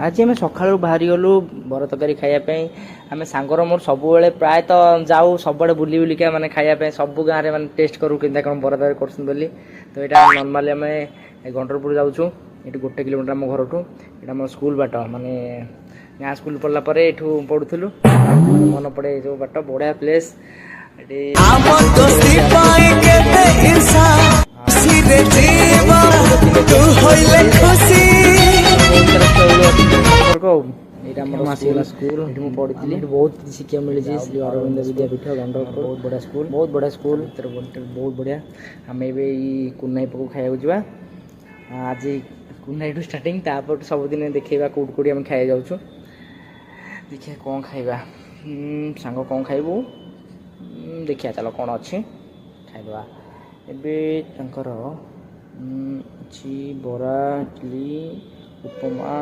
आज आम सका बाहरी गलु बर तरकारी खायापी आम सांगर मोर सब प्रायतः जाऊ सब बुली बुलिका माने खायापी सब गाँव में टेस्ट करूँ कि कौन बर तरकारी कर तो यहाँ नर्माली आम गंडरपुर जाऊँ ये 1 किलोमीटर आम घर ठूँ यहाँ मोर स्कूल बाट माने गाँ स्कूल पढ़ला पढ़ुलु मन पड़े जो बाट बढ़िया प्लेस बहुत शिक्षा मिली श्री अरविंद विद्यापीठ गंडरपुर बहुत बढ़िया स्कूल बहुत बढ़िया आम ए कुनाई पक खाया जावा आज कुनाई टू स्टार्टिंग तापर सबुदिन देखा कौट कौटी आम खाई जाऊँ देखिए कौन खाइबा सांग कौन खाइबू देखिए चलो कौन अच्छी खाइदवा एबे बरा इडली उपमा।